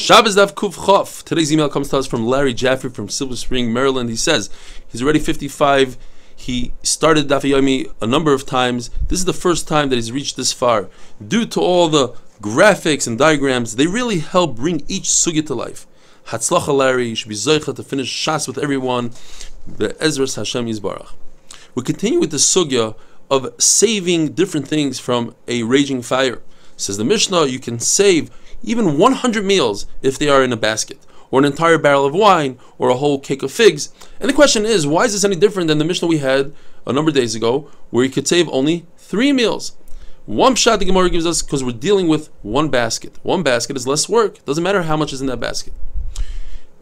Shabbos Daf Kuf Chof. Today's email comes to us from Larry Jaffe from Silver Spring, Maryland. He says he's already 55. He started Daf Yomi a number of times. This is the first time that he's reached this far. Due to all the graphics and diagrams, they really help bring each sugya to life. Hatzlacha Larry, you should be zoicha to finish Shas with everyone. Be'ezras Hashem Yisbarach. We continue with the sugya of saving different things from a raging fire. Says the Mishnah, you can save even 100 meals if they are in a basket, or an entire barrel of wine, or a whole cake of figs. And the question is, why is this any different than the Mishnah we had a number of days ago, where you could save only 3 meals? One shot the Gemara gives us because we're dealing with one basket. One basket is less work. Doesn't matter how much is in that basket.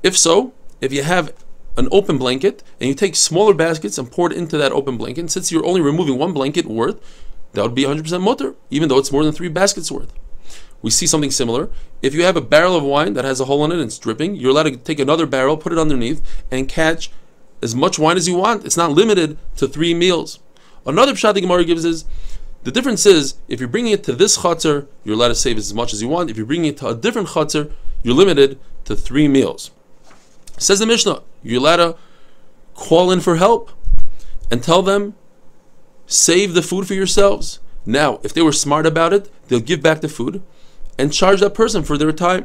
If so, if you have an open blanket and you take smaller baskets and pour it into that open blanket, and since you're only removing one blanket worth, that would be 100% mutter, even though it's more than 3 baskets worth. We see something similar. If you have a barrel of wine that has a hole in it and it's dripping, you're allowed to take another barrel, put it underneath, and catch as much wine as you want. It's not limited to 3 meals. Another pshat the Gemara gives is, the difference is, if you're bringing it to this chutzner, you're allowed to save as much as you want. If you're bringing it to a different chutzner, you're limited to 3 meals. Says the Mishnah, you're allowed to call in for help and tell them, save the food for yourselves. Now, if they were smart about it, they'll give back the food and charge that person for their time.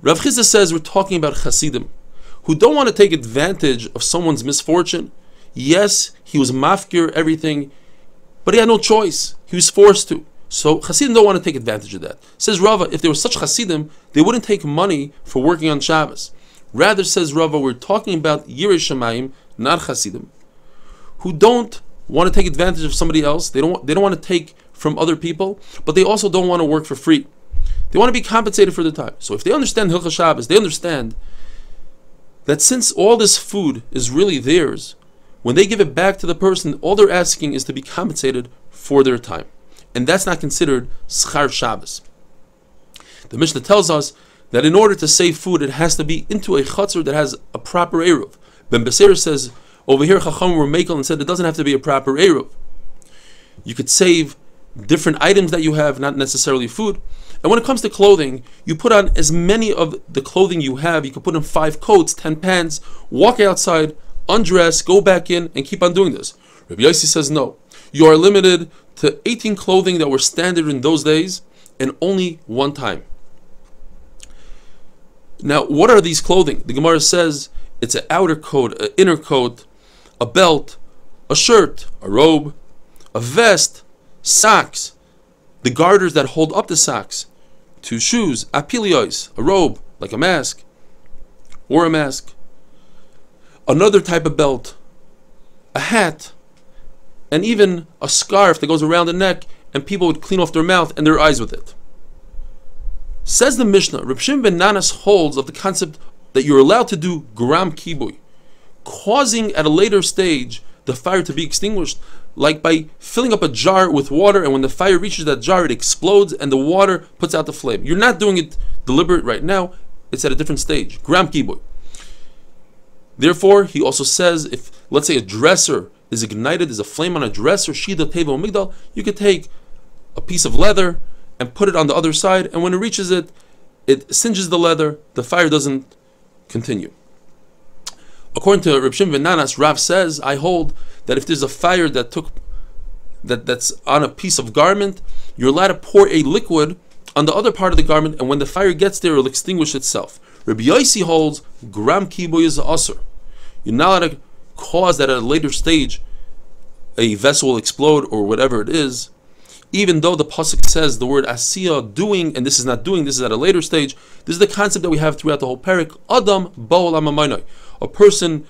Rav Chizda says we're talking about Hasidim who don't want to take advantage of someone's misfortune. Yes, he was mafkir everything, but he had no choice. He was forced to. So Hasidim don't want to take advantage of that. Says Rava, if there were such Hasidim, they wouldn't take money for working on Shabbos. Rather, says Rava, we're talking about Yirei Shamayim, not Hasidim, who don't want to take advantage of somebody else. They don't want to take from other people, but they also don't want to work for free. They want to be compensated for their time. So if they understand Hilchah Shabbos, they understand that since all this food is really theirs, when they give it back to the person, all they're asking is to be compensated for their time. And that's not considered Schar Shabbos. The Mishnah tells us that in order to save food, it has to be into a chutzner that has a proper Eruv. Ben Beseir says, over here Chacham were makel and said it doesn't have to be a proper Eruv. You could save different items that you have, not necessarily food. And when it comes to clothing, you put on as many of the clothing you have. You could put on 5 coats, 10 pants, walk outside, undress, go back in, and keep on doing this. Rabbi Yossi says no. You are limited to 18 clothing that were standard in those days, and only one time. Now, what are these clothing? The Gemara says it's an outer coat, an inner coat, a belt, a shirt, a robe, a vest, socks, the garters that hold up the socks, 2 shoes, apilios, a robe, like a mask, or a mask, another type of belt, a hat, and even a scarf that goes around the neck, and people would clean off their mouth and their eyes with it. Says the Mishnah, Reb Shimon ben Nanas holds of the concept that you're allowed to do gram kibui, causing at a later stage the fire to be extinguished, like by filling up a jar with water, and when the fire reaches that jar, it explodes and the water puts out the flame. You're not doing it deliberate right now, it's at a different stage. Gram kibui. Therefore, he also says, if, let's say, a dresser is ignited, there's a flame on a dresser, shida, teva, migdal, you could take a piece of leather and put it on the other side, and when it reaches it, it singes the leather, the fire doesn't continue. According to Reb Shimon ben Nanas, Rav says, I hold that if there's a fire that's on a piece of garment, you're allowed to pour a liquid on the other part of the garment, and when the fire gets there, it'll extinguish itself. Rabbi Yossi holds gram kiboy is asur. You're not allowed to cause that at a later stage a vessel will explode or whatever it is, even though the pasuk says the word asiya, doing, and this is not doing, this is at a later stage. This is the concept that we have throughout the whole parak. Adam bo'olam hamaynai. A person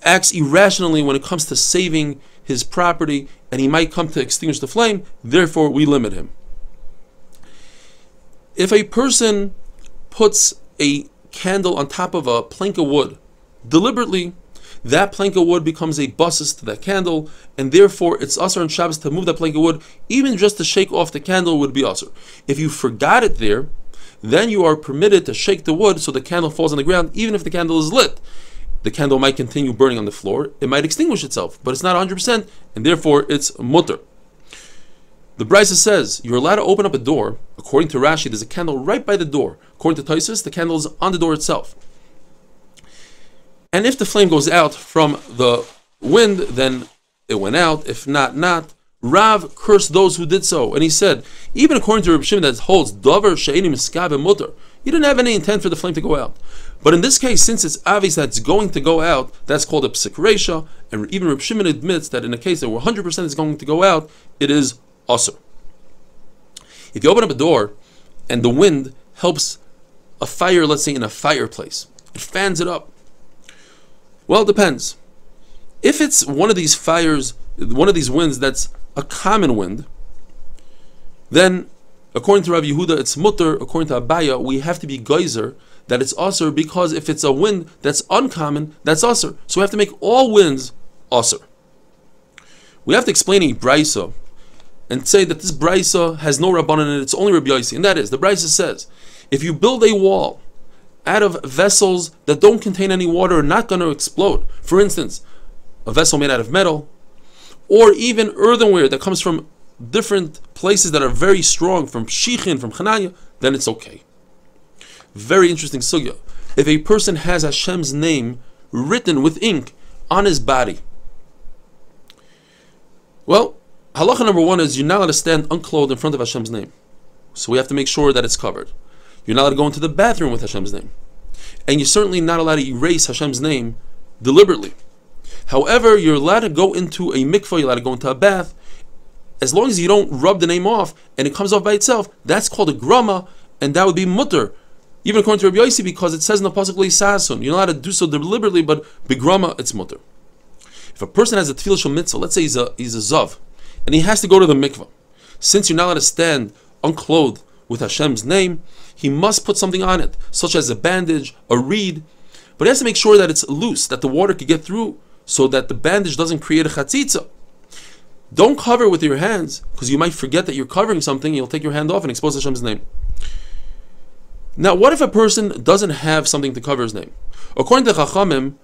acts irrationally when it comes to saving his property, and he might come to extinguish the flame, therefore we limit him. If a person puts a candle on top of a plank of wood, deliberately, that plank of wood becomes a basis to that candle, and therefore it's asur on Shabbos to move that plank of wood. Even just to shake off the candle would be asur. If you forgot it there, then you are permitted to shake the wood so the candle falls on the ground, even if the candle is lit. The candle might continue burning on the floor, it might extinguish itself, but it's not 100%, and therefore it's mutter. The Brisa says you're allowed to open up a door. According to Rashi, there's a candle right by the door. According to Tosfos, the candle is on the door itself. And if the flame goes out from the wind, then it went out. If not, not. Rav cursed those who did so, and he said, even according to Reb Shimon that holds davar she'eni miskav mutar, you didn't have any intent for the flame to go out. But in this case, since it's obvious that it's going to go out, that's called a psik reisha, and even Reb Shimon admits that in a case that 100% is going to go out, it is asur. If you open up a door and the wind helps a fire, let's say in a fireplace, it fans it up. Well, it depends. If it's one of these fires, one of these winds that's a common wind, then according to Rav Yehuda it's mutter. According to Abaya, we have to be geyser that it's asur, because if it's a wind that's uncommon, that's asur. So we have to make all winds asur. We have to explain a brisa and say that this brisa has no rabbanan in it, it's only Rabbi Yossi, and that is, the brisa says, if you build a wall out of vessels that don't contain any water are not going to explode, for instance, a vessel made out of metal, or even earthenware that comes from different places that are very strong, from Shichin, from Chananya, then it's okay. Very interesting sugya. If a person has Hashem's name written with ink on his body, well, halacha number one is you're not allowed to stand unclothed in front of Hashem's name. So we have to make sure that it's covered. You're not allowed to go into the bathroom with Hashem's name. And you're certainly not allowed to erase Hashem's name deliberately. However, you're allowed to go into a mikvah, you're allowed to go into a bath, as long as you don't rub the name off and it comes off by itself. That's called a grama, and that would be mutter, even according to Rabbi Yossi, because it says in the pasuk leisasun. You're not allowed to do so deliberately, but begrama, it's mutter. If a person has a tefillah shel mitzvah, let's say he's a zav, and he has to go to the mikvah, since you're not allowed to stand unclothed with Hashem's name, he must put something on it, such as a bandage, a reed, but he has to make sure that it's loose, that the water could get through, so that the bandage doesn't create a chatzitza. Don't cover with your hands, because you might forget that you're covering something, you'll take your hand off and expose Hashem's name. Now, what if a person doesn't have something to cover his name? According to Chachamim,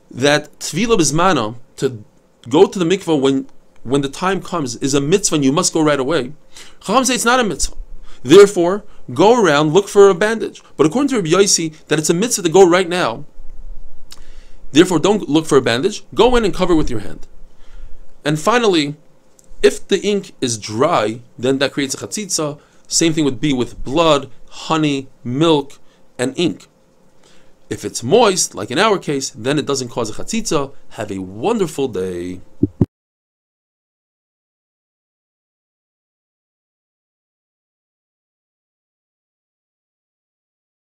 that tefillah b'zmana, to go to the mikvah when the time comes, is a mitzvah and you must go right away. Chachamim say it's not a mitzvah. Therefore, go around, look for a bandage. But according to Rabbi Yossi, that it's a mitzvah to go right now. Therefore, don't look for a bandage. Go in and cover with your hand. And finally, if the ink is dry, then that creates a chatzitza. Same thing would be with blood, honey, milk, and ink. If it's moist, like in our case, then it doesn't cause a chatzitza. Have a wonderful day.